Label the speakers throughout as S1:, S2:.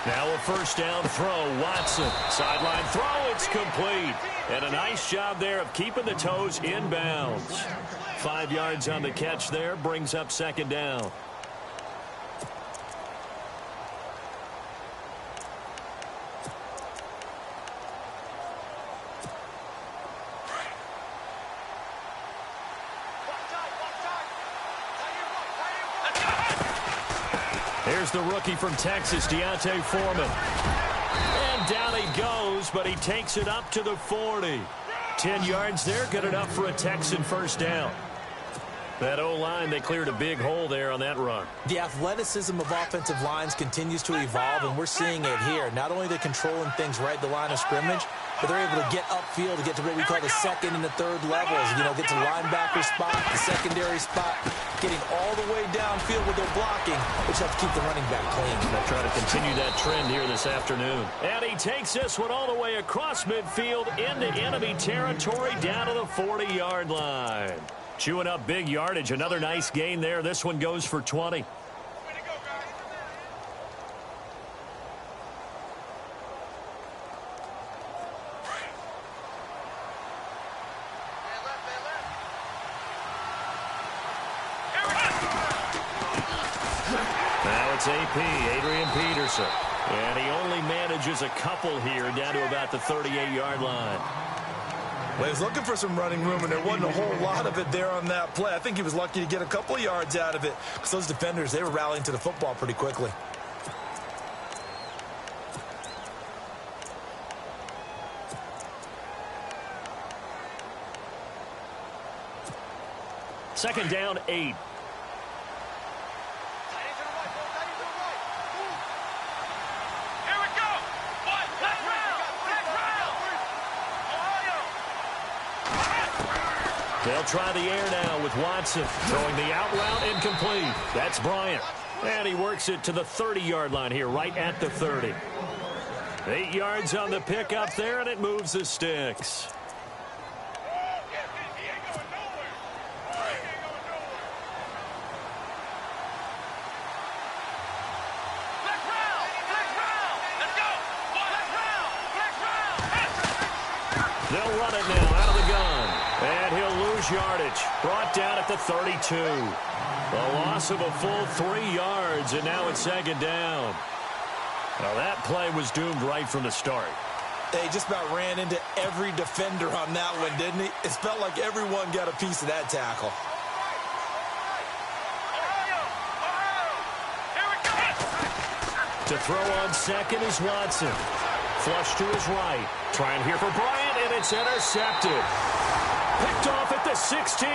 S1: Now a first down throw, Watson. Sideline throw, it's complete. And a nice job there of keeping the toes in bounds. 5 yards on the catch there, brings up second down. Here's the rookie from Texas, Deontay Foreman. And down he goes, but he takes it up to the 40. 10 yards there, good enough for a Texan first down. That O-line, they cleared a big hole there on that run.
S2: The athleticism of offensive lines continues to evolve, and we're seeing it here. Not only they're controlling things right at the line of scrimmage, but they're able to get upfield to get to what we call the second and the third levels. You know, get to linebacker spot, the secondary spot, getting all the way downfield with their blocking, which helps keep the running back clean.
S1: They'll try to continue that trend here this afternoon. And he takes this one all the way across midfield into enemy territory down to the 40-yard line. Chewing up big yardage. Another nice gain there. This one goes for 20. Now it's AP, Adrian Peterson. And he only manages a couple here down to about the 38-yard line.
S3: Well, he was looking for some running room, and there wasn't a whole lot of it there on that play. I think he was lucky to get a couple of yards out of it because those defenders, they were rallying to the football pretty quickly.
S1: Second down, 8. They'll try the air now with Watson. Throwing the out route, incomplete. That's Bryant. And he works it to the 30-yard line here, right at the 30. 8 yards on the pickup there, and it moves the sticks. They'll run it now out of the gun. And he'll lose yardage. Brought down at the 32. A loss of a full 3 yards, and now it's second down. Now that play was doomed right from the start.
S3: They just about ran into every defender on that one, didn't he? It felt like everyone got a piece of that tackle.
S1: To throw on second is Watson. Flush to his right. Trying here for Bryant, and it's intercepted. Picked off at the 16.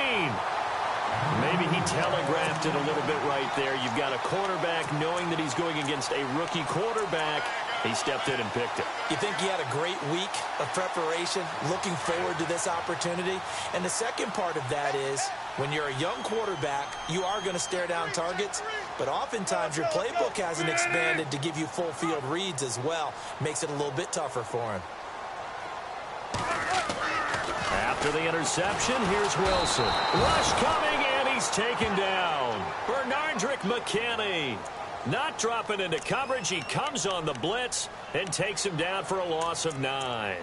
S1: Maybe he telegraphed it a little bit right there. You've got a quarterback knowing that he's going against a rookie quarterback. He stepped in and picked it.
S2: You think he had a great week of preparation, looking forward to this opportunity? And the second part of that is, when you're a young quarterback, you are going to stare down targets, but oftentimes your playbook hasn't expanded to give you full field reads as well. Makes it a little bit tougher for him.
S1: After the interception, here's Wilson. Rush coming, and he's taken down. Bernardrick McKinney. Not dropping into coverage. He comes on the blitz and takes him down for a loss of 9.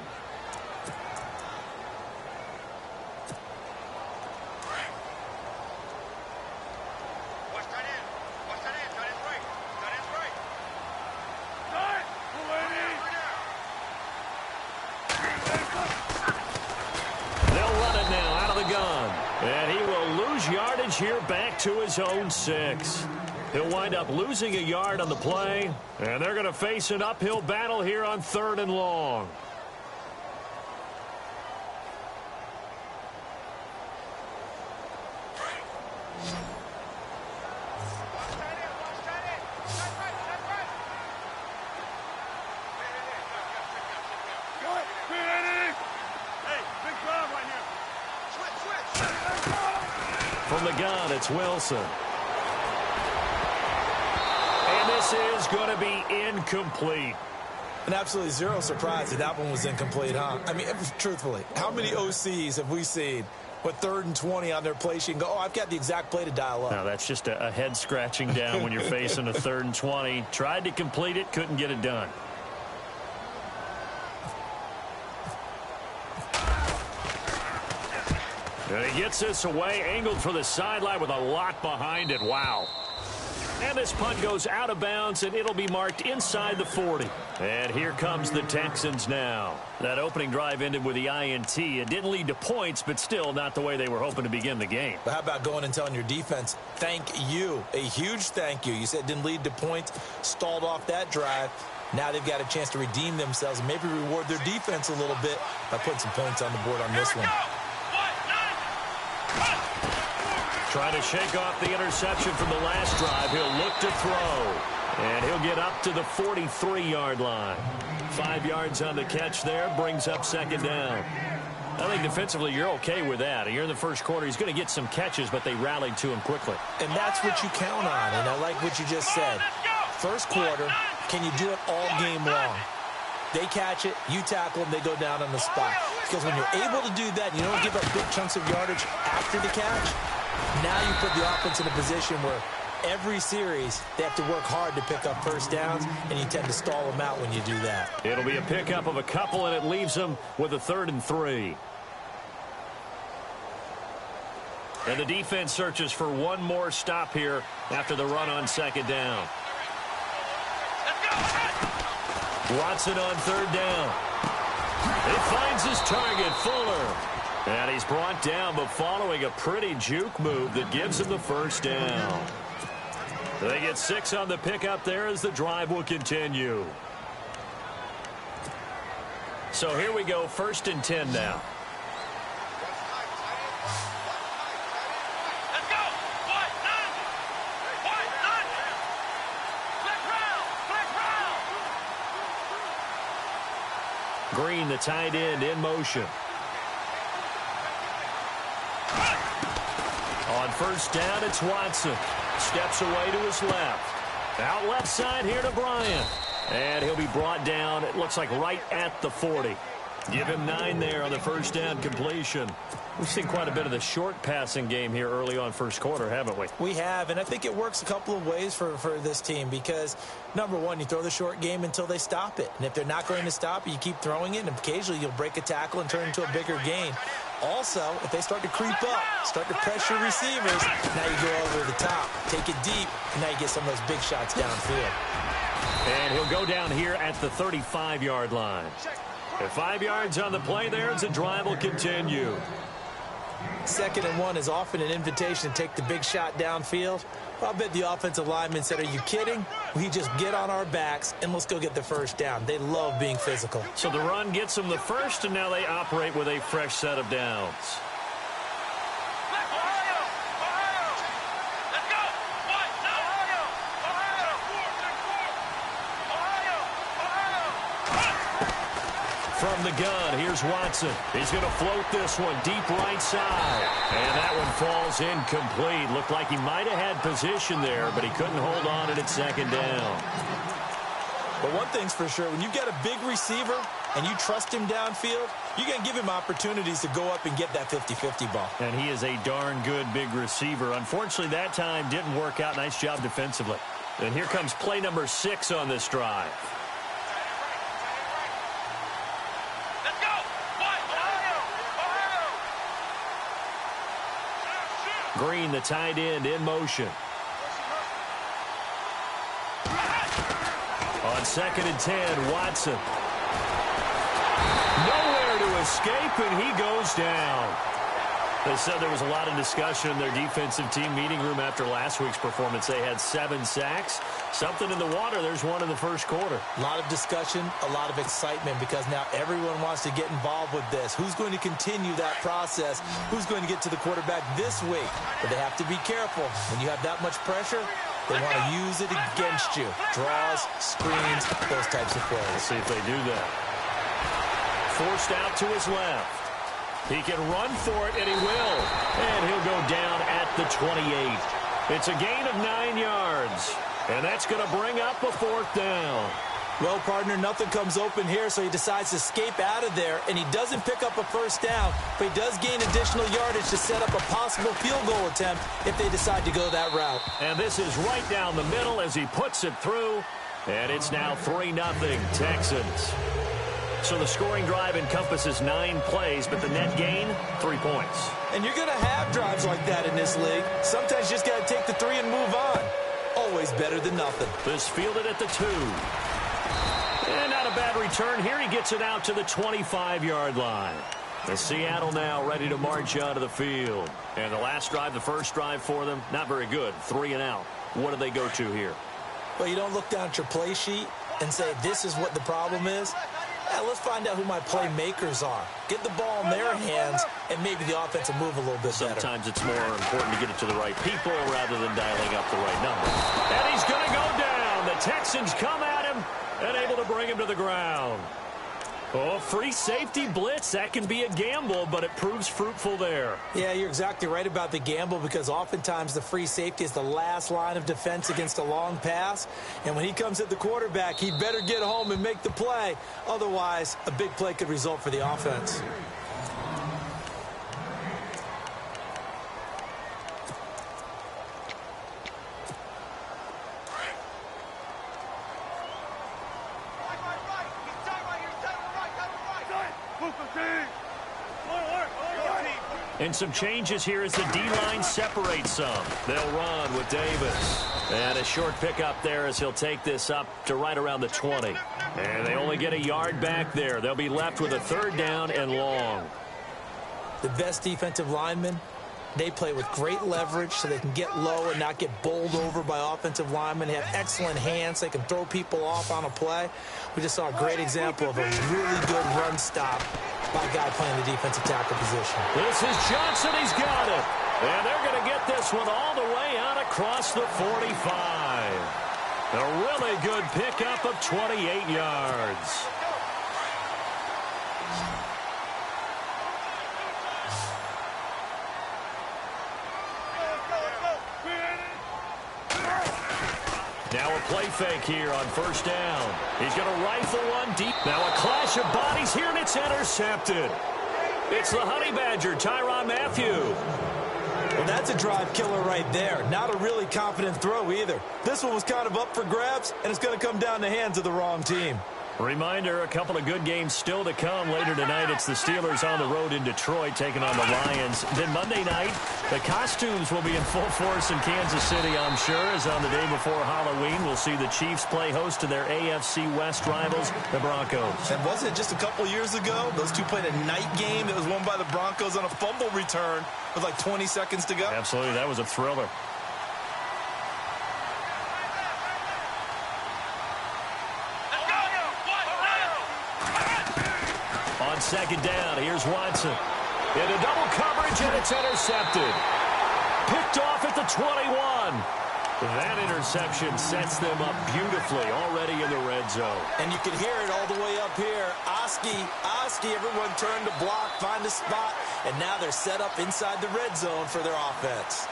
S1: And he will lose yardage here back to his own 6. He'll wind up losing a yard on the play, and they're going to face an uphill battle here on 3rd and long. From the gun, it's Wilson. And this is going to be incomplete.
S3: And absolutely zero surprise that that one was incomplete, huh? I mean, truthfully, how many OCs have we seen
S2: With 3rd and 20 on their play sheet and go, oh, I've got the exact play to dial up.
S1: Now, that's just a head scratching down when you're facing a 3rd and 20. Tried to complete it, couldn't get it done. And he gets this away, angled for the sideline with a lot behind it. Wow. And this punt goes out of bounds, and it'll be marked inside the 40. And here comes the Texans now. That opening drive ended with the INT. It didn't lead to points, but still not the way they were hoping to begin the game.
S2: But how about going and telling your defense, thank you, a huge thank you. You said it didn't lead to points, stalled off that drive. Now they've got a chance to redeem themselves and maybe reward their defense a little bit by putting some points on the board on this one.
S1: Trying to shake off the interception from the last drive. He'll look to throw. And he'll get up to the 43-yard line. 5 yards on the catch there. Brings up 2nd down. I think defensively you're okay with that. You're in the first quarter. He's going to get some catches, but they rallied to him quickly.
S2: And that's what you count on. And I like what you just said. First quarter, can you do it all game long? They catch it, you tackle them, they go down on the spot. Because when you're able to do that, you don't give up big chunks of yardage after the catch. Now you put the offense in a position where every series they have to work hard to pick up first downs, and you tend to stall them out when you do that.
S1: It'll be a pickup of a couple, and it leaves them with a 3rd and 3. And the defense searches for one more stop here after the run on 2nd down. Watson on 3rd down. He finds his target, Fuller. And he's brought down, but following a pretty juke move that gives him the 1st down. They get 6 on the pickup there as the drive will continue. So here we go, 1st and 10 now. Green, the tight end, in motion. On 1st down, it's Watson. Steps away to his left. Out left side here to Bryant. And he'll be brought down, it looks like right at the 40. Give him 9 there on the 1st down completion. We've seen quite a bit of the short passing game here early on 1st quarter, haven't we?
S2: We have, and I think it works a couple of ways for this team because, number one, you throw the short game until they stop it. And if they're not going to stop it, you keep throwing it, and occasionally you'll break a tackle and turn it into a bigger gain. Also, if they start to creep up, start to pressure receivers, now you go over the top, take it deep, and now you get some of those big shots downfield.
S1: And he'll go down here at the 35-yard line. And 5 yards on the play there as the drive will continue.
S2: 2nd and 1 is often an invitation to take the big shot downfield. Well, I bet the offensive lineman said, are you kidding? We just get on our backs and let's go get the 1st down. They love being physical.
S1: So the run gets them the 1st, and now they operate with a fresh set of downs. From the gun, here's Watson. He's going to float this one deep right side. And that one falls incomplete. Looked like he might have had position there, but he couldn't hold on it at 2nd down.
S2: But one thing's for sure, when you get a big receiver and you trust him downfield, you're going to give him opportunities to go up and get that 50-50 ball.
S1: And he is a darn good big receiver. Unfortunately, that time didn't work out. Nice job defensively. And here comes play number 6 on this drive. Green, the tight end, in motion. On 2nd and 10, Watson. Nowhere to escape, and he goes down. They said there was a lot of discussion in their defensive team meeting room after last week's performance. They had 7 sacks. Something in the water. There's one in the 1st quarter.
S2: A lot of discussion, a lot of excitement because now everyone wants to get involved with this. Who's going to continue that process? Who's going to get to the quarterback this week? But they have to be careful. When you have that much pressure, they want to use it against you. Draws, screens, those types of plays.
S1: Let's see if they do that. Forced out to his left. He can run for it, and he will. And he'll go down at the 28. It's a gain of 9 yards. And that's going to bring up a 4th down.
S2: Well, partner, nothing comes open here, so he decides to escape out of there, and he doesn't pick up a first down, but he does gain additional yardage to set up a possible field goal attempt if they decide to go that route.
S1: And this is right down the middle as he puts it through, and it's now 3-0 Texans. So the scoring drive encompasses 9 plays, but the net gain, 3 points.
S2: And you're going to have drives like that in this league. Sometimes you just got to take the 3 and move on. Always better than nothing.
S1: This fielded at the 2. And not a bad return here. He gets it out to the 25-yard line. The Seattle now ready to march out of the field. And the last drive, the first drive for them, not very good. 3 and out. What do they go to here?
S2: Well, you don't look down at your play sheet and say, this is what the problem is. Yeah, let's find out who my playmakers are. Get the ball in their hands, and maybe the offense will move a little bit better.
S1: Sometimes it's more important to get it to the right people rather than dialing up the right number. And he's going to go down. The Texans come at him and able to bring him to the ground. Oh, free safety blitz. That can be a gamble, but it proves fruitful there.
S2: Yeah, you're exactly right about the gamble because oftentimes the free safety is the last line of defense against a long pass. And when he comes at the quarterback, he better get home and make the play. Otherwise, a big play could result for the offense.
S1: And some changes here as the D-line separates some. They'll run with Davis. And a short pickup there as he'll take this up to right around the 20. And they only get a yard back there. They'll be left with a 3rd down and long.
S2: The best defensive linemen, they play with great leverage so they can get low and not get bowled over by offensive linemen. They have excellent hands. They can throw people off on a play. We just saw a great example of a really good run stop by a guy playing the defensive tackle position.
S1: This is Johnson. He's got it. And they're going to get this one all the way out across the 45. A really good pickup of 28 yards. Now a play fake here on 1st down. He's going to rifle one deep. Now a clash of bodies here, and it's intercepted. It's the Honey Badger, Tyrann Mathieu.
S2: Well, that's a drive killer right there. Not a really confident throw either. This one was kind of up for grabs, and it's going to come down the hands of the wrong team.
S1: Reminder, a couple of good games still to come. Later tonight, it's the Steelers on the road in Detroit taking on the Lions. Then Monday night, the costumes will be in full force in Kansas City, I'm sure, as on the day before Halloween, we'll see the Chiefs play host to their AFC West rivals, the Broncos.
S3: And wasn't it just a couple years ago, those two played a night game that was won by the Broncos on a fumble return with like 20 seconds to go?
S1: Absolutely, that was a thriller. On 2nd down, here's Watson. Into double coverage, and it's intercepted. Picked off at the 21. That interception sets them up beautifully already in the red zone.
S2: And you can hear it all the way up here. Oski, everyone turned to block, find a spot, and now they're set up inside the red zone for their offense.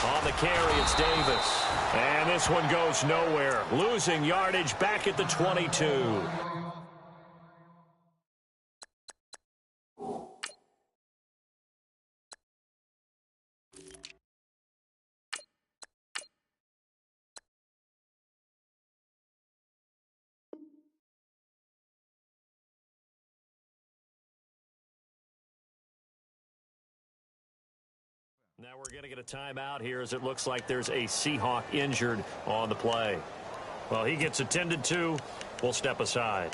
S1: On the carry, it's Davis. And this one goes nowhere. Losing yardage back at the 22. Now we're going to get a timeout here as it looks like there's a Seahawk injured on the play. Well, he gets attended to. We'll step aside.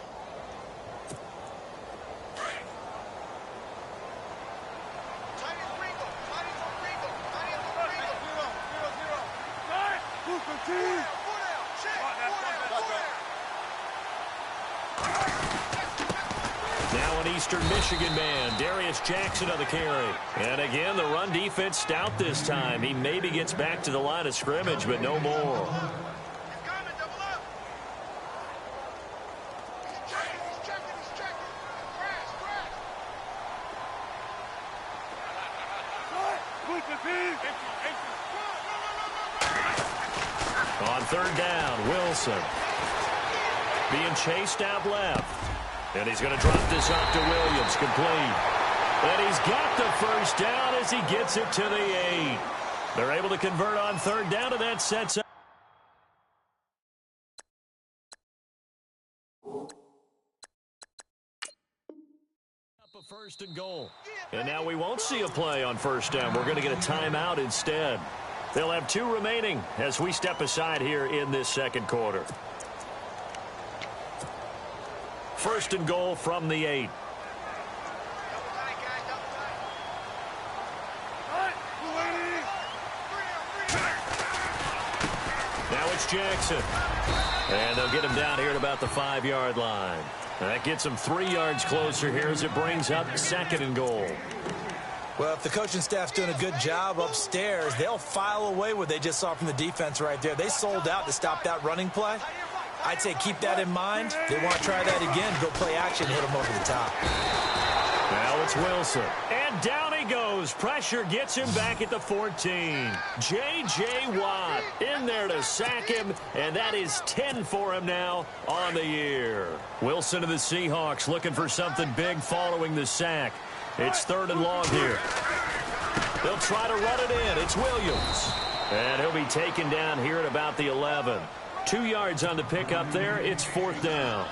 S1: Now an Eastern Michigan man, Darius Jackson on the carry. And again, the run defense stout this time. He maybe gets back to the line of scrimmage, but no more. On third down, Wilson. Being chased out left. And he's going to drop this off to Williams, complete. And he's got the first down as he gets it to the 8. They're able to convert on third down, and that sets up. A first and goal. And now we won't see a play on first down. We're going to get a timeout instead. They'll have 2 remaining as we step aside here in this second quarter. First and goal from the 8. Now it's Jackson. And they'll get him down here at about the 5-yard line. That gets him 3 yards closer here as it brings up second and goal.
S2: Well, if the coaching staff's doing a good job upstairs, they'll file away what they just saw from the defense right there. They sold out to stop that running play. I'd say keep that in mind. They want to try that again, go play action, hit them over the top.
S1: Now it's Wilson. And down he goes. Pressure gets him back at the 14. J.J. Watt in there to sack him, and that is 10 for him now on the year. Wilson of the Seahawks looking for something big following the sack. It's third and long here. They'll try to run it in. It's Williams. And he'll be taken down here at about the 11. 2 yards on the pickup there. It's fourth down.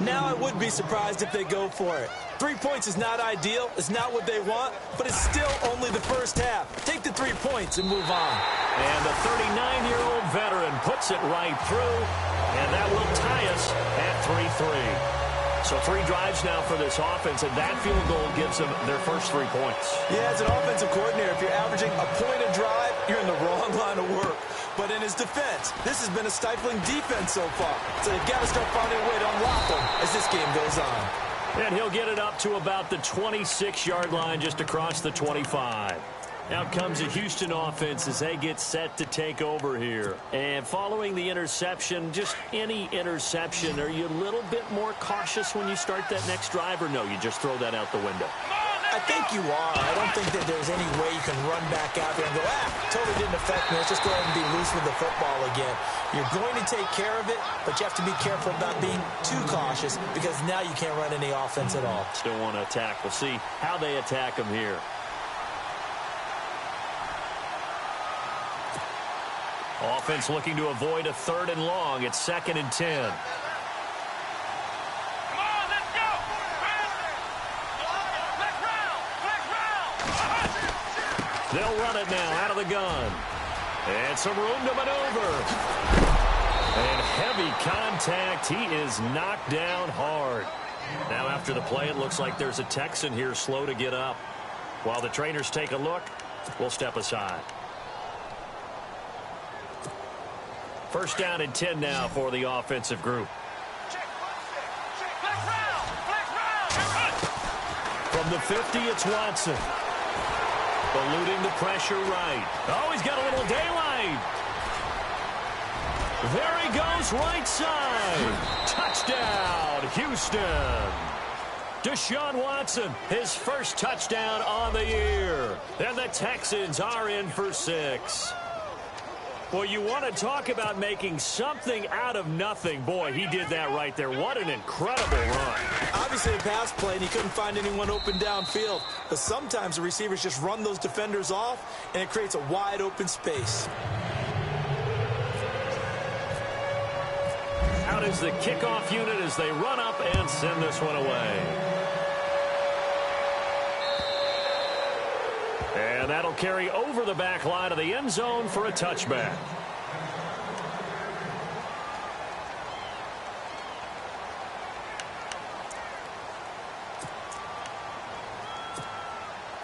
S2: Now I would be surprised if they go for it. 3 points is not ideal. It's not what they want, but it's still only the first half. Take the 3 points and move on.
S1: And the 39-year-old veteran puts it right through, and that will tie us at 3-3. So 3 drives now for this offense, and that field goal gives them their first 3 points.
S2: Yeah, as an offensive coordinator, if you're averaging a point a drive, you're in the wrong line of work. But in his defense, this has been a stifling defense so far. So they've got to start finding a way to unlock them as this game goes on.
S1: And he'll get it up to about the 26-yard line, just across the 25. Out comes the Houston offense as they get set to take over here. And following the interception, just any interception, are you a little bit more cautious when you start that next drive, or no, you just throw that out the window?
S2: I think you are. I don't think that there's any way you can run back out there and go, totally didn't affect me. Let's just go ahead and be loose with the football again. You're going to take care of it, but you have to be careful about being too cautious because now you can't run any offense at all.
S1: Still want to attack. We'll see how they attack them here. Offense looking to avoid a third and long. It's second and 10.
S4: Come on, let's go!
S1: They'll run it now out of the gun. And some room to maneuver. And heavy contact. He is knocked down hard. Now after the play, it looks like there's a Texan here slow to get up. While the trainers take a look, we'll step aside. First down and 10 now for the offensive group. From the 50, it's Watson. Eluding the pressure right. Oh, he's got a little daylight. There he goes, right side. Touchdown, Houston. Deshaun Watson, his first touchdown on the year. And the Texans are in for 6. Well, you want to talk about making something out of nothing. Boy, he did that right there. What an incredible run.
S2: Obviously a pass play, and he couldn't find anyone open downfield. But sometimes the receivers just run those defenders off, and it creates a wide open space.
S1: Out is the kickoff unit as they run up and send this one away. And that'll carry over the back line of the end zone for a touchback.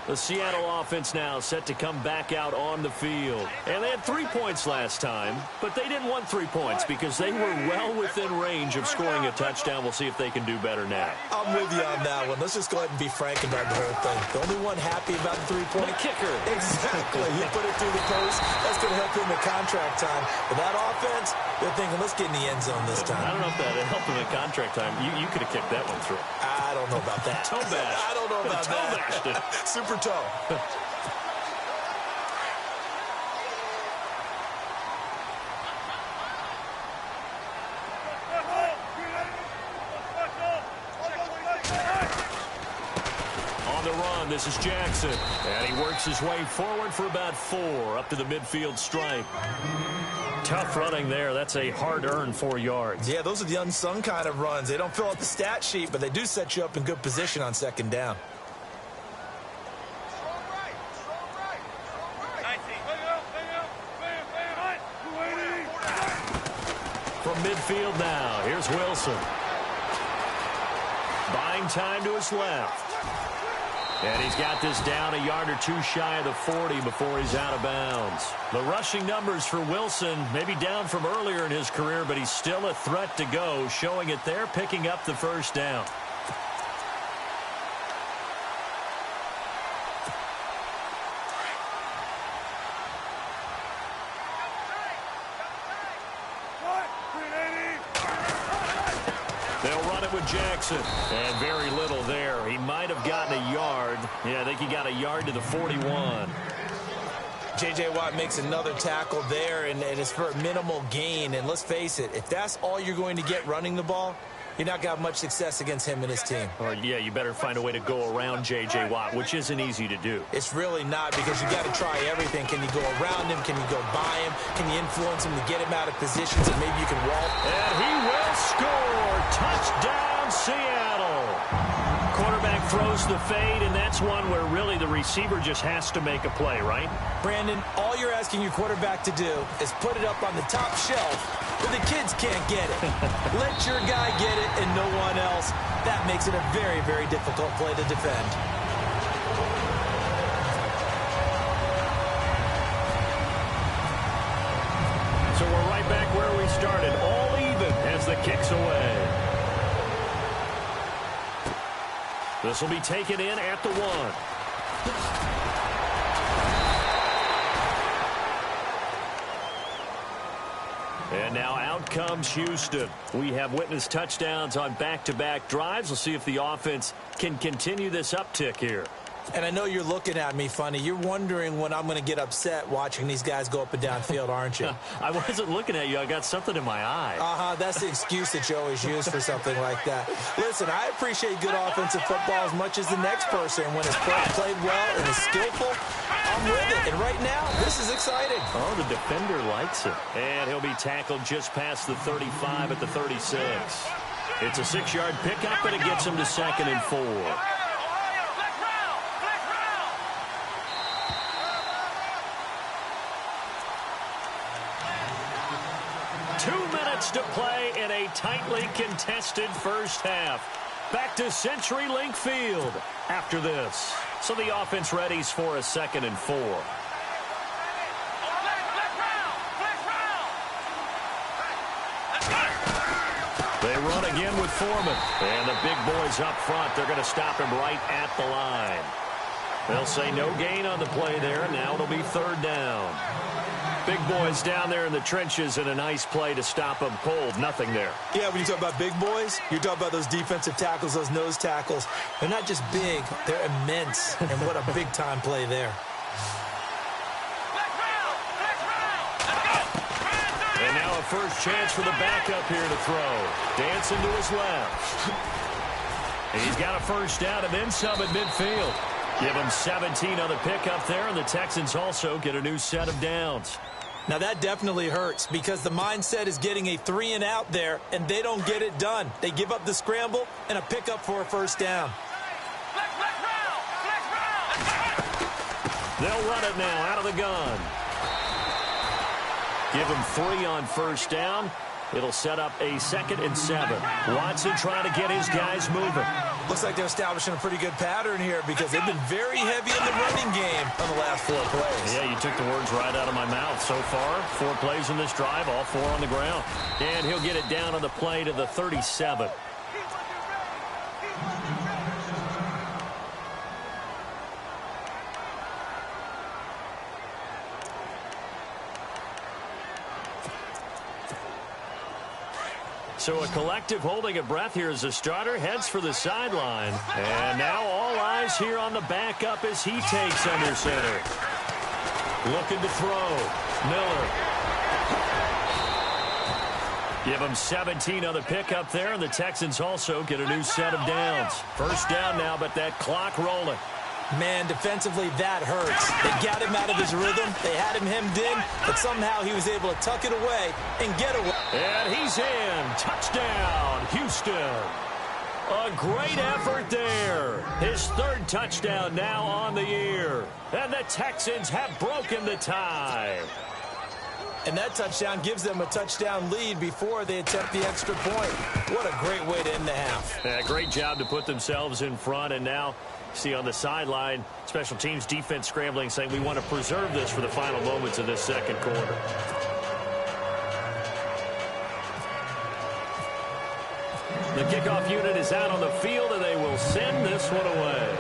S1: The Seattle offense now set to come back out on the field. And they had 3 points last time, but they didn't want 3 points because they were well within range of scoring a touchdown. We'll see if they can do better now.
S2: I'm with you on that one. Let's just go ahead and be frank about the whole thing. The only one happy about the 3-point
S1: The kicker.
S2: Exactly. He put it through the post. That's going to help him in contract time. But that offense, they're thinking, let's get in the end zone this time.
S1: I don't know if that helped him in contract time. You could have kicked that one through.
S2: I don't know about that.
S1: Toe bash.
S2: I don't know about
S1: Toe bashed it.
S2: that. Super toe.
S1: run. This is Jackson. And he works his way forward for about 4 up to the midfield stripe. Tough running there. That's a hard-earned 4 yards.
S3: Yeah, those are the unsung kind of runs. They don't fill out the stat sheet, but they do set you up in good position on second down.
S1: From midfield now, here's Wilson. Buying time to his left. And he's got this down a yard or 2 shy of the 40 before he's out of bounds. The rushing numbers for Wilson maybe down from earlier in his career, but he's still a threat to go, showing it there, picking up the first down. Jackson, and very little there. He might have gotten a yard. Yeah, I think he got a yard to the 41.
S2: J.J. Watt makes another tackle there, and it's for a minimal gain. And let's face it, if that's all you're going to get running the ball, you're not going to have much success against him and his team.
S1: Or, yeah, you better find a way to go around J.J. Watt, which isn't easy to do.
S2: It's really not, because you got to try everything. Can you go around him? Can you go by him? Can you influence him to get him out of positions and maybe you can walk?
S1: And he will score. Touchdown, Seattle. Quarterback throws the fade, and that's one where really the receiver just has to make a play, right?
S2: Brandon, all you're asking your quarterback to do is put it up on the top shelf where the kids can't get it. Let your guy get it and no one else. That makes it a very, very difficult play to defend.
S1: So we're right back where we started, all even as the kick's away. This will be taken in at the 1. And now out comes Houston. We have witnessed touchdowns on back-to-back drives. We'll see if the offense can continue this uptick here.
S2: And I know you're looking at me funny. You're wondering when I'm going to get upset watching these guys go up and down field, aren't you?
S1: I wasn't looking at you. I got something in my eye.
S2: That's the excuse that you always use for something like that. Listen, I appreciate good offensive football as much as the next person. When it's played well and is skillful, I'm with it. And right now, this is exciting.
S1: Oh, the defender likes it. And he'll be tackled just past the 35 at the 36. It's a 6-yard pickup, and it gets him to 2nd and 4. 2 minutes to play in a tightly contested first half. Back to CenturyLink Field after this. So the offense readies for a 2nd and 4. They run again with Foreman. And the big boys up front, they're going to stop him right at the line. They'll say no gain on the play there. Now it'll be 3rd down. Big boys down there in the trenches, and a nice play to stop them cold. Nothing there.
S2: Yeah, when you talk about big boys, you're talking about those defensive tackles, those nose tackles. They're not just big, they're immense. And what a big-time play there.
S1: And now a first chance for the backup here to throw. Dancing to his left. And he's got a first down and then some at midfield. Give him 17 on the pickup there, and the Texans also get a new set of downs.
S2: Now that definitely hurts because the mindset is getting a 3-and-out there, and they don't get it done. They give up the scramble and a pickup for a first down.
S1: They'll run it now out of the gun. Give him 3 on first down. It'll set up a 2nd and 7. Watson trying to get his guys moving.
S2: Looks like they're establishing a pretty good pattern here because they've been very heavy in the running game on the last 4 plays.
S1: Yeah, you took the words right out of my mouth. So far, 4 plays in this drive, all 4 on the ground. And he'll get it down on the play to the 37. So a collective holding a breath here as the starter heads for the sideline. And now all eyes here on the backup as he takes under center. Looking to throw. Miller. Give him 17 on the pickup there, and the Texans also get a new set of downs. First down now, but that clock rolling.
S2: Man, defensively, that hurts. They got him out of his rhythm. They had him hemmed in, but somehow he was able to tuck it away and get away.
S1: And he's in. Touchdown, Houston. A great effort there. His third touchdown now on the year. And the Texans have broken the tie.
S2: And that touchdown gives them a touchdown lead before they attempt the extra point. What a great way to end the half.
S1: Yeah, great job to put themselves in front. And now, see on the sideline, special teams defense scrambling, saying we want to preserve this for the final moments of this second quarter. The kickoff unit is out on the field, and they will send this one away.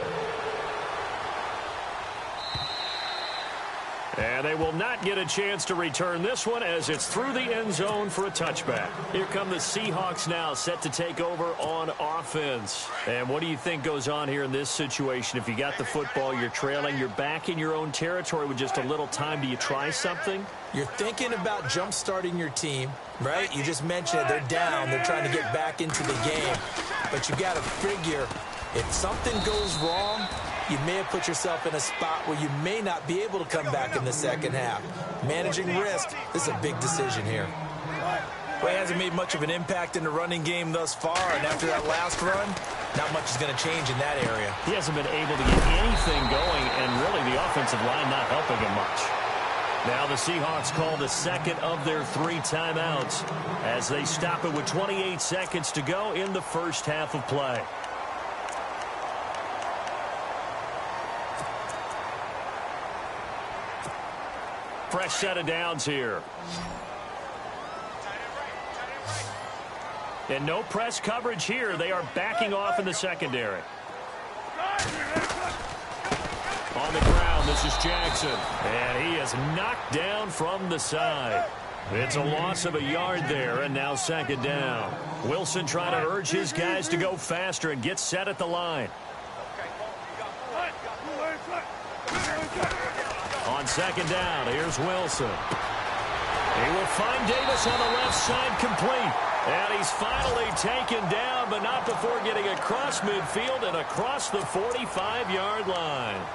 S1: And they will not get a chance to return this one as it's through the end zone for a touchback. Here come the Seahawks now, set to take over on offense. And what do you think goes on here in this situation? If you got the football, you're trailing, you're back in your own territory with just a little time. Do you try something?
S2: You're thinking about jump-starting your team, right? You just mentioned it. They're down. They're trying to get back into the game. But you got to figure if something goes wrong, you may have put yourself in a spot where you may not be able to come back in the second half. Managing risk, this is a big decision here.
S3: Well, he hasn't made much of an impact in the running game thus far, and after that last run, not much is going to change in that area.
S1: He hasn't been able to get anything going, and really the offensive line not helping him much. Now the Seahawks call the second of their 3 timeouts as they stop it with 28 seconds to go in the first half of play. Fresh set of downs here. And no press coverage here. They are backing off in the secondary. On the ground, this is Jackson. And he is knocked down from the side. It's a loss of a yard there, and now second down. Wilson trying to urge his guys to go faster and get set at the line. On second down, here's Wilson. He will find Davis on the left side complete. And he's finally taken down, but not before getting across midfield and across the 45-yard line.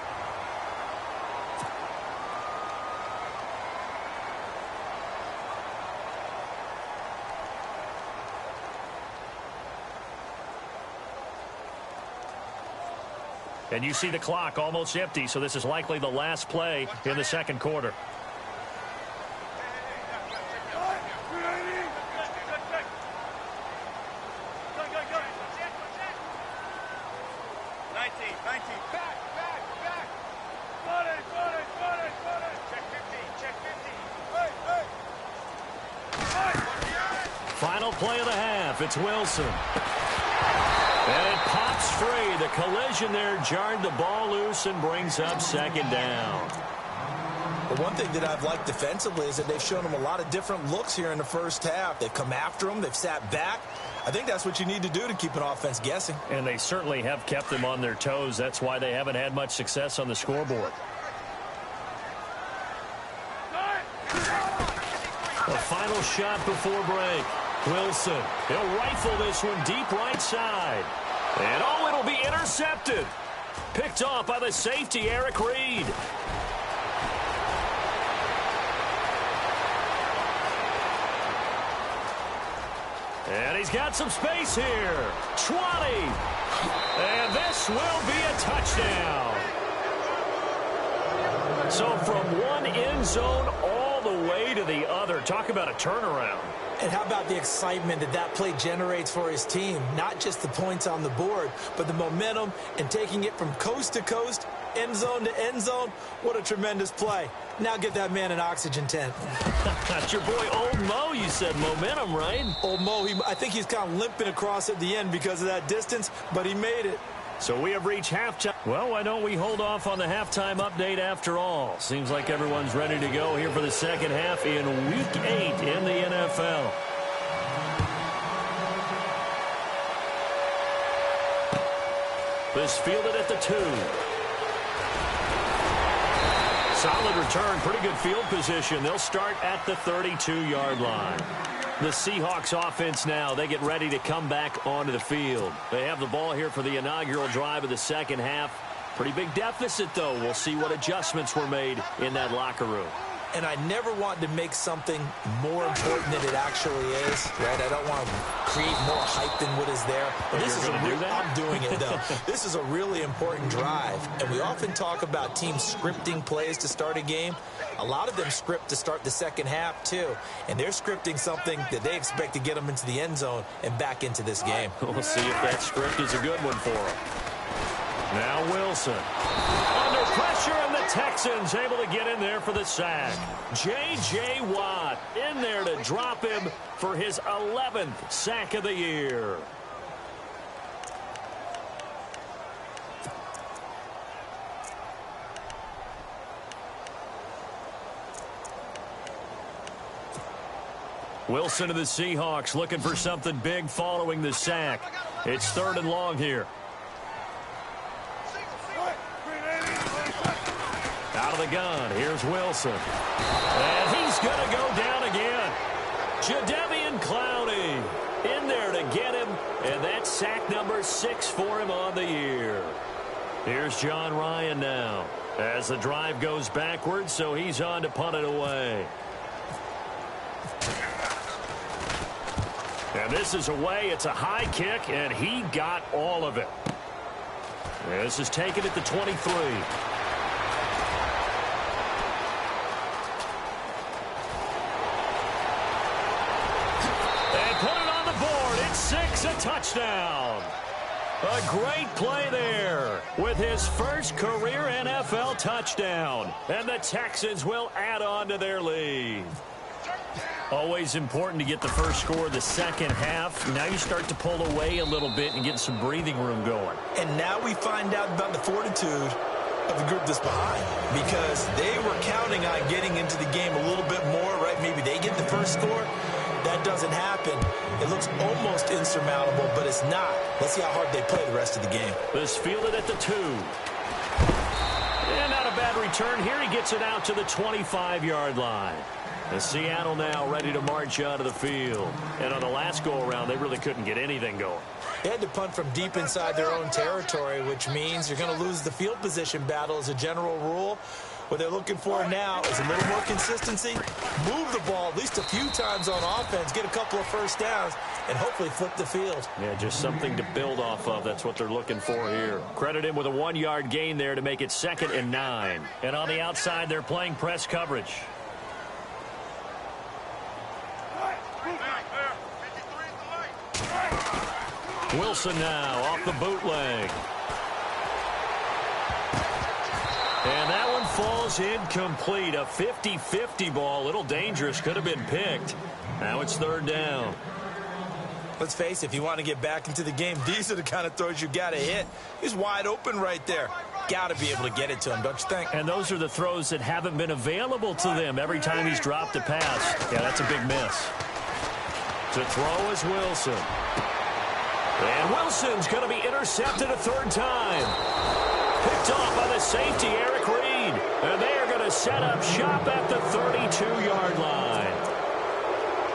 S1: And you see the clock almost empty, so this is likely the last play in the second quarter. Final play of the half, it's Wilson. And it pops free. The collision there jarred the ball loose and brings up second down.
S2: The one thing that I've liked defensively is that they've shown them a lot of different looks here in the first half. They've come after them. They've sat back. I think that's what you need to do to keep an offense guessing.
S1: And they certainly have kept them on their toes. That's why they haven't had much success on the scoreboard. The final shot before break. Wilson, he'll rifle this one deep right side. And oh, it'll be intercepted. Picked off by the safety, Eric Reed. And he's got some space here. 20. And this will be a touchdown. So from one end zone all the way to the other. Talk about a turnaround.
S2: And how about the excitement that that play generates for his team? Not just the points on the board, but the momentum and taking it from coast to coast, end zone to end zone. What a tremendous play. Now get that man an oxygen tent.
S1: That's your boy Old Mo. You said momentum, right?
S2: Old Mo, I think he's kind of limping across at the end because of that distance, but he made it.
S1: So we have reached halftime. Well, why don't we hold off on the halftime update after all? Seems like everyone's ready to go here for the second half in Week 8 in the NFL. This fielded at the 2. Solid return, pretty good field position. They'll start at the 32-yard line. The Seahawks offense now, they get ready to come back onto the field. They have the ball here for the inaugural drive of the second half. Pretty big deficit, though. We'll see what adjustments were made in that locker room.
S2: And I never want to make something more important than it actually is, right? I don't want to create more hype than what is there. But this is I'm doing it, though. This is a really important drive. And we often talk about teams scripting plays to start a game. A lot of them script to start the second half, too. And they're scripting something that they expect to get them into the end zone and back into this game.
S1: We'll see if that script is a good one for them. Now Wilson. Under pressure, and the Texans able to get in there for the sack. J.J. Watt in there to drop him for his 11th sack of the year. Wilson of the Seahawks looking for something big following the sack. It's 3rd and long here. Out of the gun, here's Wilson. And he's going to go down again. Jadeveon Clowney in there to get him, and that's sack number 6 for him on the year. Here's John Ryan now as the drive goes backwards, so he's on to punt it away. And this is away. It's a high kick, and he got all of it. This is taken at the 23. A touchdown. A great play there with his first career NFL touchdown. And the Texans will add on to their lead. Always important to get the first score of the second half. Now you start to pull away a little bit and get some breathing room going.
S3: And now we find out about the fortitude of the group that's behind, because they were counting on getting into the game a little bit more, right? Maybe they get the first score. That doesn't happen. It looks almost insurmountable, but it's not. Let's see how hard they play the rest of the game.
S1: This fielded at the 2. And not a bad return here. He gets it out to the 25-yard line. And Seattle now ready to march out of the field. And on the last go-around, they really couldn't get anything going.
S2: They had to punt from deep inside their own territory, which means you're going to lose the field position battle as a general rule. What they're looking for now is a little more consistency, move the ball at least a few times on offense, get a couple of first downs, and hopefully flip the field.
S1: Yeah, just something to build off of. That's what they're looking for here. Credit him with a 1-yard gain there to make it 2nd and 9. And on the outside, they're playing press coverage. Wilson now off the bootleg. And that one falls incomplete. A 50-50 ball. A little dangerous. Could have been picked. Now it's 3rd down.
S3: Let's face it, if you want to get back into the game, these are the kind of throws you got to hit. He's wide open right there. Got to be able to get it to him, don't you think?
S1: And those are the throws that haven't been available to them every time he's dropped a pass. Yeah, that's a big miss. To throw is Wilson. And Wilson's going to be intercepted a 3rd time. Picked off by the safety, Eric Reed. And they are going to set up shop at the 32-yard line.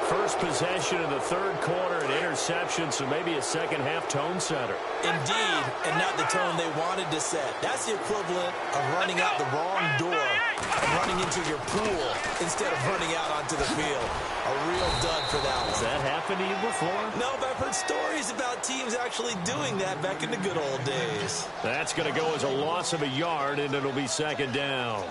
S1: First possession of the 3rd quarter, an interception, so maybe a second-half tone setter.
S2: Indeed, and not the tone they wanted to set. That's the equivalent of running out the wrong door and running into your pool instead of running out onto the field. A real dud for that one.
S1: Has that happened to you before?
S2: No, but I've heard stories about teams actually doing that back in the good old days.
S1: That's going to go as a loss of a yard, and it'll be 2nd down.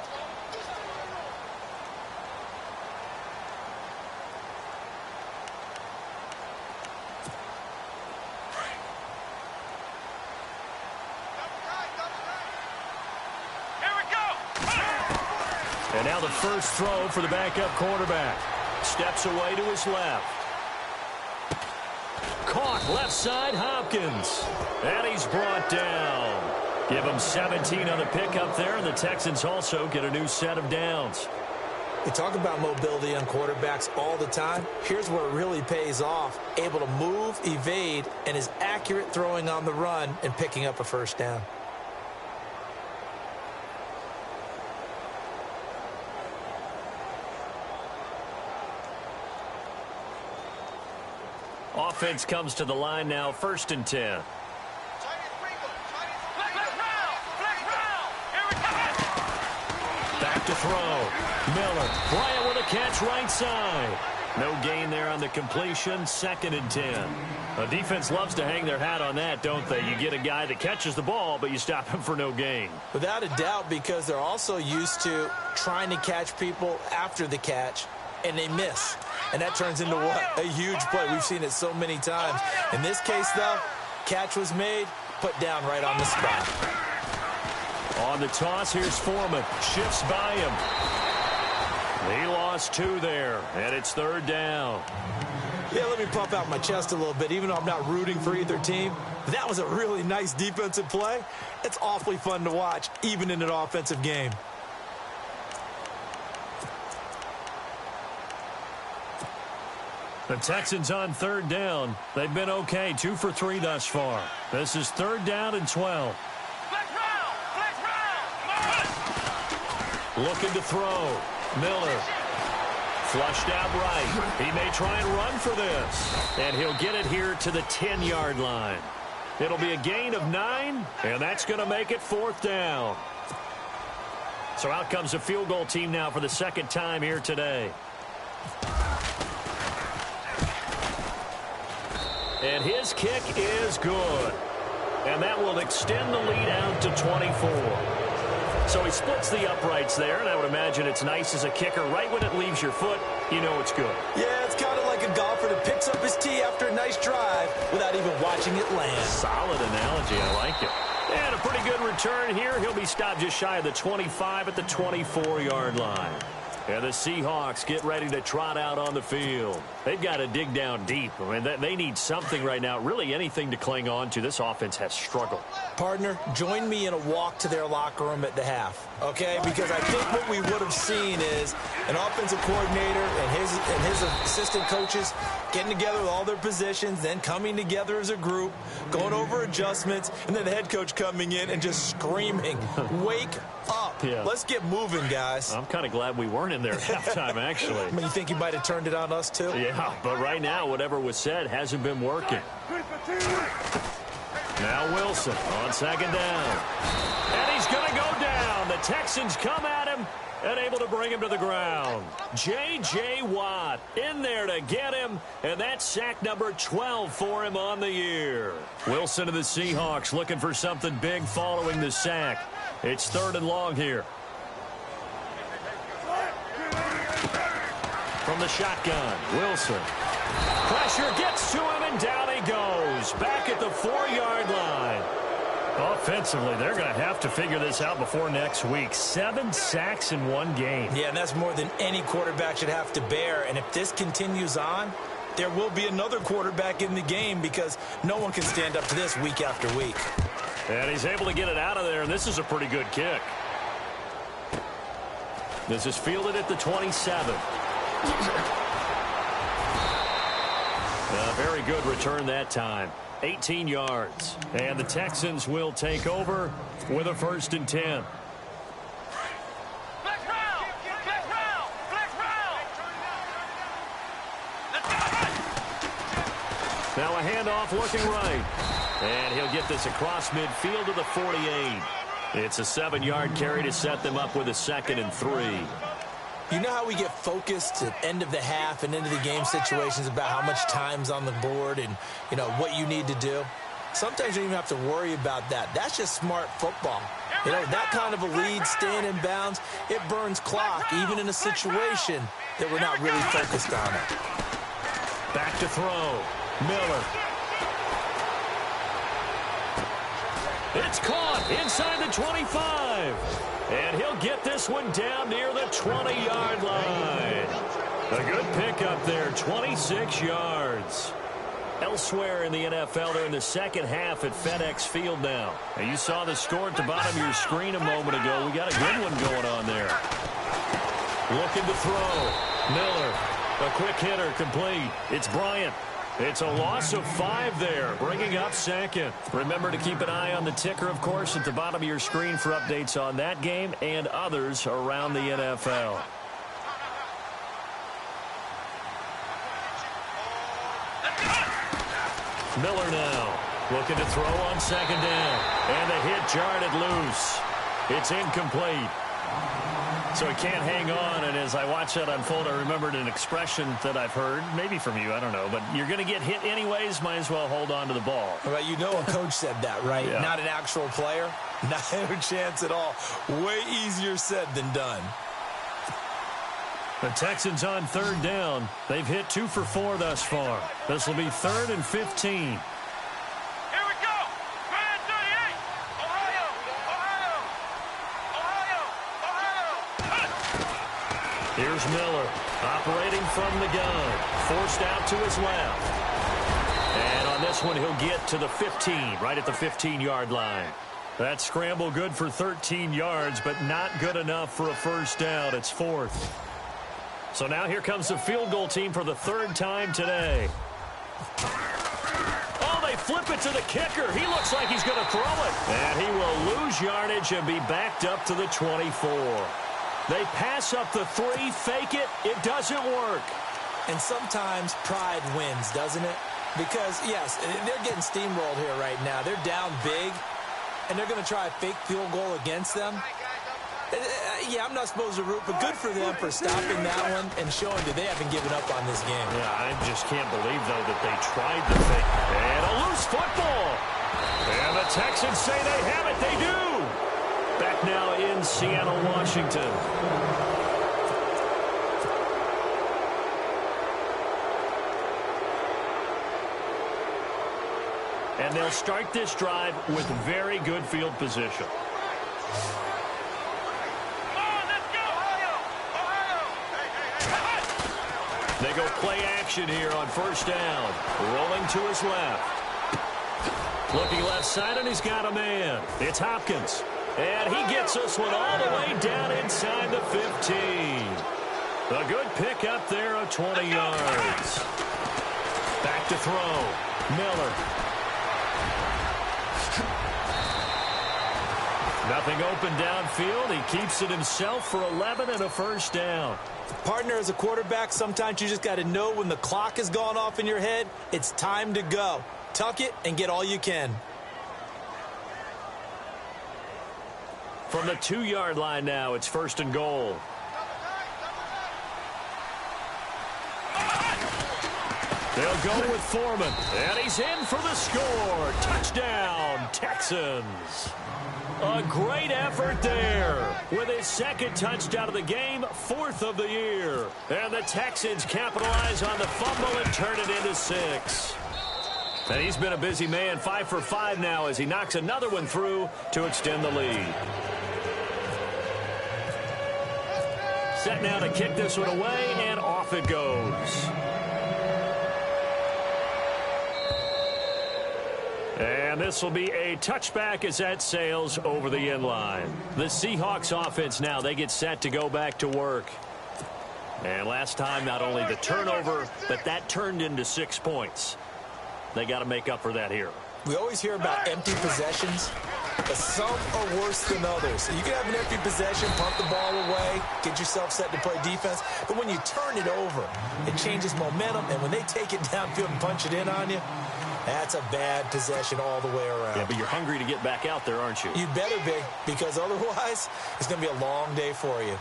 S1: And now the first throw for the backup quarterback. Steps away to his left. Caught left side, Hopkins. And he's brought down. Give him 17 on the pickup there, and the Texans also get a new set of downs.
S2: We talk about mobility on quarterbacks all the time. Here's where it really pays off. Able to move, evade, and is accurate throwing on the run and picking up a first down.
S1: Offense comes to the line now, 1st and 10. Back to throw. Miller. Bryant with a catch right side. No gain there on the completion. 2nd and 10. A defense loves to hang their hat on that, don't they? You get a guy that catches the ball, but you stop him for no gain.
S2: Without a doubt, because they're also used to trying to catch people after the catch, and they miss. And that turns into what? A huge play. We've seen it so many times. In this case, though, catch was made, put down right on the spot.
S1: On the toss, here's Foreman. Shifts by him. He lost 2 there, and it's 3rd down.
S2: Yeah, let me puff out my chest a little bit, even though I'm not rooting for either team. That was a really nice defensive play. It's awfully fun to watch, even in an offensive game.
S1: The Texans on 3rd down. They've been okay, 2 for 3 thus far. This is 3rd down and 12. Looking to throw. Miller. Flushed out right. He may try and run for this. And he'll get it here to the 10-yard line. It'll be a gain of 9, and that's going to make it 4th down. So out comes the field goal team now for the 2nd time here today. And his kick is good. And that will extend the lead out to 24. So he splits the uprights there, and I would imagine it's nice as a kicker. Right when it leaves your foot, you know it's good.
S2: Yeah, it's kind of like a golfer that picks up his tee after a nice drive without even watching it land.
S1: Solid analogy. I like it. And a pretty good return here. He'll be stopped just shy of the 25 at the 24-yard line. And the Seahawks get ready to trot out on the field. They've got to dig down deep. I mean, they need something right now, really anything to cling on to. This offense has struggled.
S2: Partner, join me in a walk to their locker room at the half, okay? Because I think what we would have seen is an offensive coordinator and his assistant coaches getting together with all their positions, then coming together as a group, going over adjustments, and then the head coach coming in and just screaming, wake up.
S1: Yeah.
S2: Let's get moving, guys.
S1: I'm kind of glad we weren't in there at halftime, actually.
S2: I mean, you think you might have turned it on us, too?
S1: Yeah, but right now, whatever was said hasn't been working. Now Wilson on 2nd down. And he's going to go down. The Texans come at him and able to bring him to the ground. J.J. Watt in there to get him, and that's sack number 12 for him on the year. Wilson of the Seahawks looking for something big following the sack. It's 3rd and long here. From the shotgun, Wilson. Pressure gets to him, and down he goes. Back at the 4-yard line. Offensively, they're going to have to figure this out before next week. 7 sacks in 1 game.
S2: Yeah, and that's more than any quarterback should have to bear. And if this continues on, there will be another quarterback in the game because no one can stand up to this week after week.
S1: And he's able to get it out of there, and this is a pretty good kick. This is fielded at the 27. A very good return that time. 18 yards. And the Texans will take over with a 1st and 10. Now a handoff looking right. And he'll get this across midfield to the 48. It's a 7-yard carry to set them up with a 2nd and 3.
S2: You know how we get focused at end of the half and into the game situations about how much time's on the board and, you know, what you need to do? Sometimes you don't even have to worry about that. That's just smart football. You know, that kind of a lead, staying in bounds, it burns clock, even in a situation that we're not really focused on it.
S1: Back to throw. Miller. It's caught inside the 25. And he'll get this one down near the 20-yard line. A good pickup there, 26 yards. Elsewhere in the NFL, they're in the 2nd half at FedEx Field now. And you saw the score at the bottom of your screen a moment ago. We got a good one going on there. Looking to throw. Miller, a quick hitter, complete. It's Bryant. It's a loss of 5 there, bringing up 2nd. Remember to keep an eye on the ticker, of course, at the bottom of your screen for updates on that game and others around the NFL. Miller now looking to throw on 2nd down. And the hit jarred it loose. It's incomplete. So he can't hang on, and as I watch that unfold, I remembered an expression that I've heard, maybe from you, I don't know, but you're going to get hit anyways, might as well hold on to the ball.
S3: Well, you know a coach said that, right?
S1: Yeah.
S3: Not an actual player. Not a chance at all. Way easier said than done.
S1: The Texans on third down. They've hit 2 for 4 thus far. This will be 3rd and 15. Here's Miller, operating from the gun, forced out to his left. And on this one, he'll get to the 15, right at the 15-yard line. That scramble good for 13 yards, but not good enough for a first down. It's 4th. So now here comes the field goal team for the 3rd time today. Oh, they flip it to the kicker. He looks like he's going to throw it. And he will lose yardage and be backed up to the 24. They pass up the 3, fake it. It doesn't work.
S2: And sometimes pride wins, doesn't it? Because, yes, they're getting steamrolled here right now. They're down big, and they're going to try a fake field goal against them. Yeah, I'm not supposed to root, but good for them for stopping that one and showing that they haven't given up on this game.
S1: Yeah, I just can't believe, though, that they tried the fake. And a loose football. And the Texans say they have it. They do. Back now in Seattle, Washington. And they'll start this drive with very good field position. They go play action here on first down. Rolling to his left. Looking left side, and he's got a man. It's Hopkins. And he gets this one all the way down inside the 15. A good pick up there of 20 yards. Back to throw. Miller. Nothing open downfield. He keeps it himself for 11 and a first down.
S2: Partner, as a quarterback, sometimes you just got to know when the clock has gone off in your head, it's time to go. Tuck it and get all you can.
S1: From the 2-yard line now, it's 1st and goal. They'll go with Foreman, and he's in for the score. Touchdown, Texans. A great effort there with his 2nd touchdown of the game, 4th of the year. And the Texans capitalize on the fumble and turn it into 6. And he's been a busy man, 5 for 5 now as he knocks another one through to extend the lead. Set now to kick this one away, and off it goes. And this will be a touchback as that sails over the end line. The Seahawks offense now, they get set to go back to work. And last time, not only the turnover, but that turned into 6 points. They got to make up for that here.
S2: We always hear about empty possessions, but some are worse than others. You can have an empty possession, pump the ball away, get yourself set to play defense, but when you turn it over, it changes momentum, and when they take it downfield and punch it in on you, that's a bad possession all the way around.
S1: Yeah, but you're hungry to get back out there, aren't you?
S2: You better be, because otherwise, it's going to be a long day for you.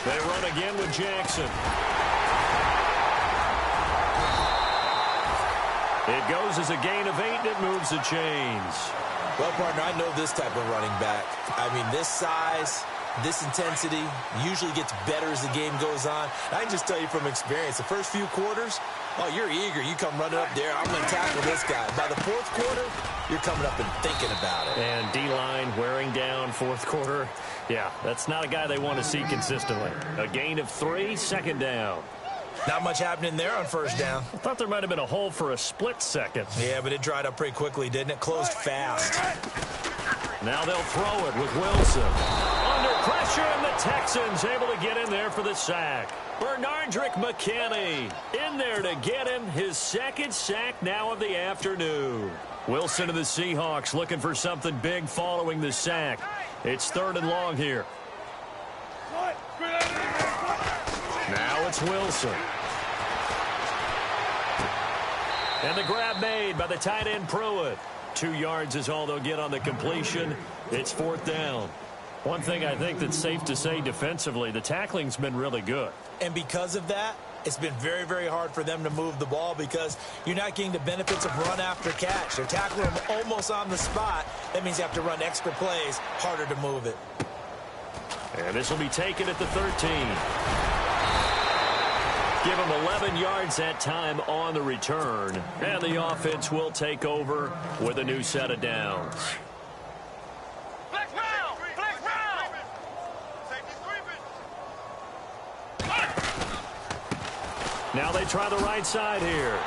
S1: They run again with Jackson. It goes as a gain of 8, and it moves the chains.
S2: Well, partner, I know this type of running back. I mean, this size, this intensity usually gets better as the game goes on. I can just tell you from experience, the first few quarters, oh, you're eager. You come running up there, I'm going to tackle this guy. By the 4th quarter, you're coming up and thinking about it.
S1: And D-line wearing down 4th quarter. Yeah, that's not a guy they want to see consistently. A gain of 3, 2nd down.
S2: Not much happening there on first down.
S1: I thought there might have been a hole for a split second.
S2: Yeah, but it dried up pretty quickly, didn't it? Closed fast.
S1: Now they'll throw it with Wilson. Under pressure, and the Texans able to get in there for the sack. Bernardrick McKinney in there to get him his 2nd sack now of the afternoon. Wilson and the Seahawks looking for something big following the sack. It's 3rd and long here. Now it's Wilson. And the grab made by the tight end Pruitt. 2 yards is all they'll get on the completion. It's 4th down. One thing I think that's safe to say defensively, the tackling's been really good.
S2: And because of that, it's been very, very hard for them to move the ball because you're not getting the benefits of run after catch. They're tackling them almost on the spot. That means you have to run extra plays, harder to move it.
S1: And this will be taken at the 13. Give them 11 yards that time on the return. And the offense will take over with a new set of downs. Now they try the right side here.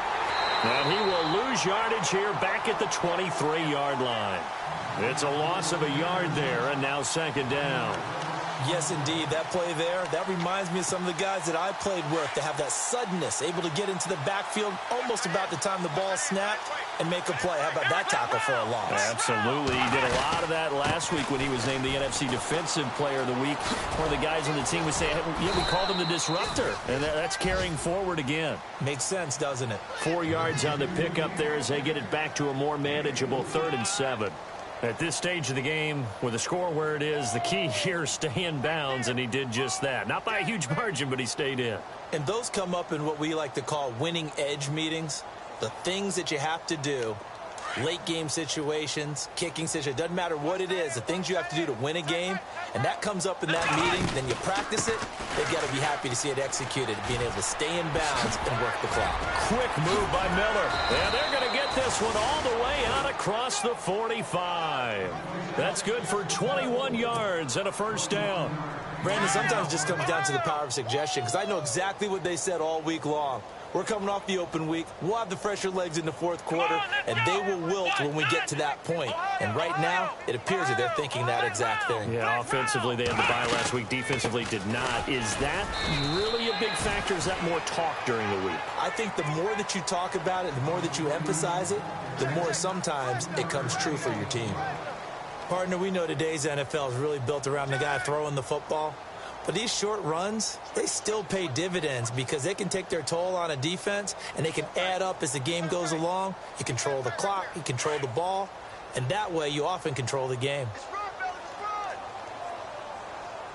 S1: And he will lose yardage here back at the 23-yard line. It's a loss of a yard there, and now 2nd down.
S2: Yes, indeed. That play there, that reminds me of some of the guys that I played with to have that suddenness, able to get into the backfield almost about the time the ball snapped and make a play. How about that tackle for a loss?
S1: Absolutely. He did a lot of that last week when he was named the NFC Defensive Player of the Week. One of the guys on the team was saying, yeah, we called him the disruptor. And that's carrying forward again.
S2: Makes sense, doesn't it?
S1: 4 yards on the pickup there as they get it back to a more manageable 3rd and 7. At this stage of the game, with the score where it is, the key here is stay in bounds, and he did just that. Not by a huge margin, but he stayed in.
S2: And those come up in what we like to call winning edge meetings. The things that you have to do, late game situations, kicking situations, doesn't matter what it is, the things you have to do to win a game, and that comes up in that meeting, then you practice it, they've got to be happy to see it executed, being able to stay in bounds and work the clock.
S1: Quick move by Miller, and they're going to get this one all the way out across the 45. That's good for 21 yards and a 1st down.
S2: Brandon, sometimes it just comes down to the power of suggestion, because I know exactly what they said all week long. We're coming off the open week. We'll have the fresher legs in the 4th quarter, and they will wilt when we get to that point. And right now, it appears that they're thinking that exact thing.
S1: Yeah, offensively, they had the bye last week. Defensively, did not. Is that really a big factor? Is that more talk during the week?
S2: I think the more that you talk about it, the more that you emphasize it, the more sometimes it comes true for your team. Partner, we know today's NFL is really built around the guy throwing the football. But these short runs, they still pay dividends because they can take their toll on a defense and they can add up as the game goes along. You control the clock, you control the ball, and that way you often control the game.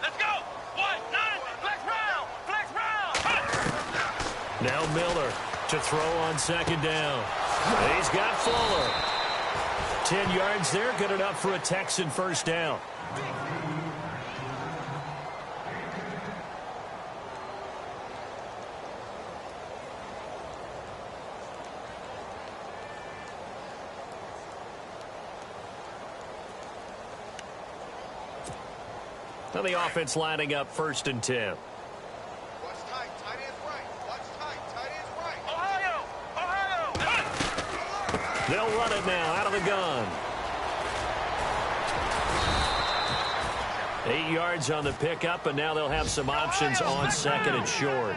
S4: Let's go! 1-9, flex round!
S1: Now Miller to throw on 2nd down. He's got Fuller. 10 yards there, good enough for a Texan 1st down. Now the offense lining up 1st and 10.
S4: Watch tight, tight ends right. Watch tight, tight ends right. Ohio!
S1: They'll run it now out of the gun. 8 yards on the pickup, and now they'll have some options on 2nd and short.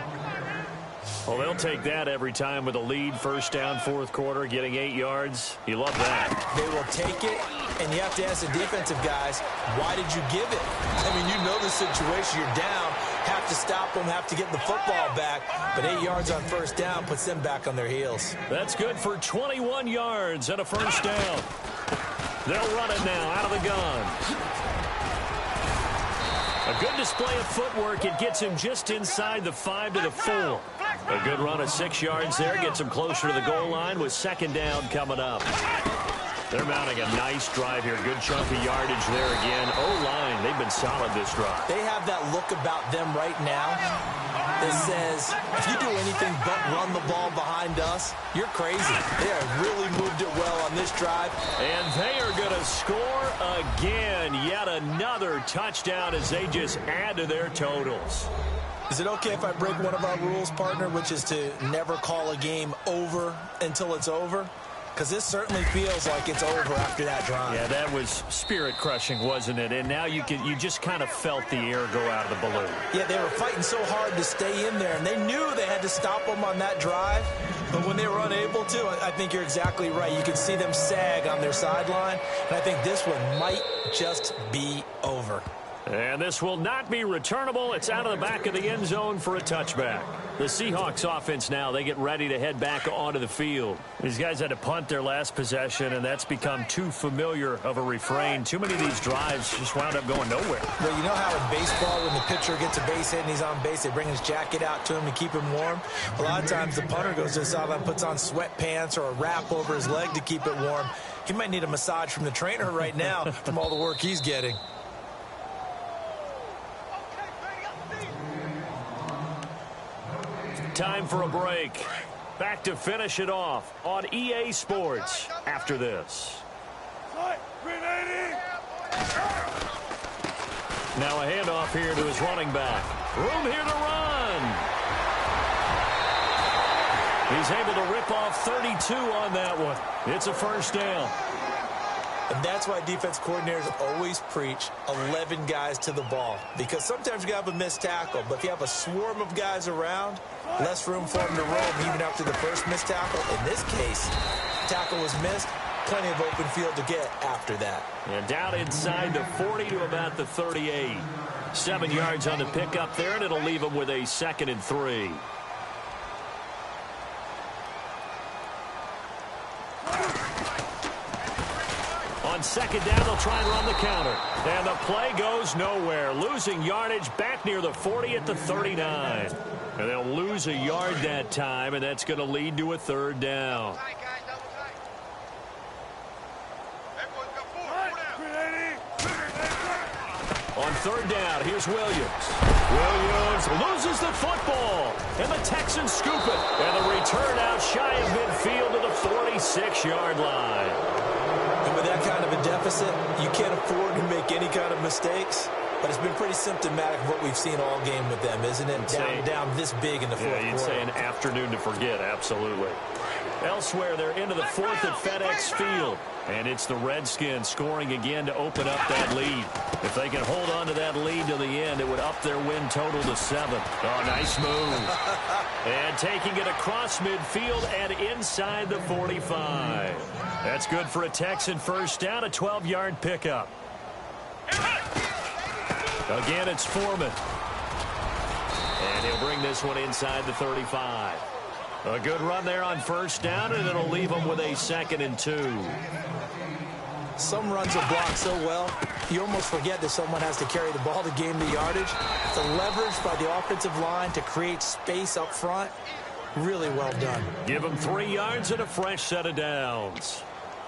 S1: Well, they'll take that every time with a lead. 1st down, 4th quarter, getting 8 yards. You love that.
S2: They will take it, and you have to ask the defensive guys, why did you give it? I mean, you know the situation. You're down, have to stop them, have to get the football back. But 8 yards on 1st down puts them back on their heels.
S1: That's good for 21 yards and a 1st down. They'll run it now out of the gun. A good display of footwork. It gets him just inside the 5 to the 4. A good run of 6 yards there. Gets him closer to the goal line with 2nd down coming up. They're mounting a nice drive here. Good chunk of yardage there again. O-line, they've been solid this drive.
S2: They have that look about them right now that says, if you do anything but run the ball behind us, you're crazy. They have really moved it well on this drive.
S1: And they are going to score again. Yet another touchdown as they just add to their totals.
S2: Is it okay if I break one of our rules, partner, which is to never call a game over until it's over? Because this certainly feels like it's over after that drive.
S1: Yeah, that was spirit-crushing, wasn't it? And now you just kind of felt the air go out of the balloon.
S2: Yeah, they were fighting so hard to stay in there, and they knew they had to stop them on that drive. But when they were unable to, I think you're exactly right. You could see them sag on their sideline, and I think this one might just be over.
S1: And this will not be returnable. It's out of the back of the end zone for a touchback. The Seahawks offense now, they get ready to head back onto the field. These guys had to punt their last possession, and that's become too familiar of a refrain. Too many of these drives just wound up going nowhere.
S2: Well, you know how in baseball, when the pitcher gets a base hit and he's on base, they bring his jacket out to him to keep him warm? A lot of times the punter goes to the sideline, puts on sweatpants or a wrap over his leg to keep it warm. He might need a massage from the trainer right now from all the work he's getting.
S1: Time for a break. Back to finish it off on EA Sports after this. Now a handoff here to his running back. Room here to run. He's able to rip off 32 on that one. It's a first down.
S2: And that's why defense coordinators always preach 11 guys to the ball. Because sometimes you have a missed tackle, but if you have a swarm of guys around, less room for them to roam even after the first missed tackle. In this case, tackle was missed, plenty of open field to get after that.
S1: And down inside the 40 to about the 38. 7 yards on the pickup there, and it'll leave them with a 2nd and 3. On 2nd down, they'll try and run the counter. And the play goes nowhere. Losing yardage back near the 40 at the 39. And they'll lose a yard that time, and that's going to lead to a 3rd down. On 3rd down, here's Williams. Williams loses the football, and the Texans scoop it. And the return out shy of midfield to the 46-yard line.
S2: And with that kind of a deficit, you can't afford to make any kind of mistakes. But it's been pretty symptomatic of what we've seen all game with them, isn't it? Down this big in the fourth quarter.
S1: Yeah, you'd say an afternoon to forget, absolutely. Elsewhere, they're into the 4th at FedEx Field. And it's the Redskins scoring again to open up that lead. If they can hold on to that lead to the end, it would up their win total to 7. Oh, nice move. And taking it across midfield and inside the 45. That's good for a Texan first down, a 12-yard pickup. Again, it's Foreman. And he'll bring this one inside the 35. A good run there on first down, and it'll leave them with a 2nd and 2.
S2: Some runs are blocked so well, you almost forget that someone has to carry the ball to gain the yardage. The leverage by the offensive line to create space up front, really well done.
S1: Give them 3 yards and a fresh set of downs.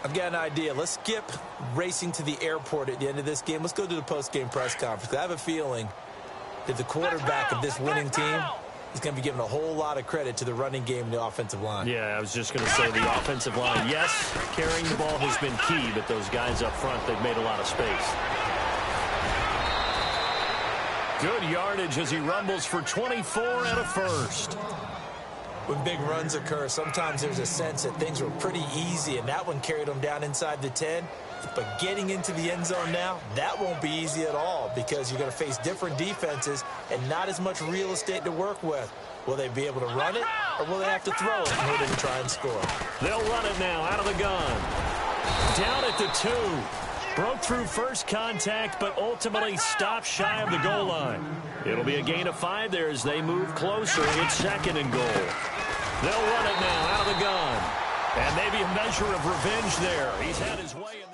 S2: I've got an idea. Let's skip racing to the airport at the end of this game. Let's go to the post-game press conference. I have a feeling that the quarterback of this winning team is going to be giving a whole lot of credit to the running game and the offensive line.
S1: Yeah, I was just going to say the offensive line. Yes, carrying the ball has been key, but those guys up front, they've made a lot of space. Good yardage as he rumbles for 24 and a first.
S2: When big runs occur, sometimes there's a sense that things were pretty easy, and that one carried them down inside the 10. But getting into the end zone now, that won't be easy at all because you're going to face different defenses and not as much real estate to work with. Will they be able to run it, or will they have to throw it in order to try and score?
S1: They'll run it now out of the gun. Down at the 2. Broke through first contact, but ultimately stopped shy of the goal line. It'll be a gain of 5 there as they move closer. It's 2nd and goal. They'll run it now out of the gun. And maybe a measure of revenge there. He's had his way in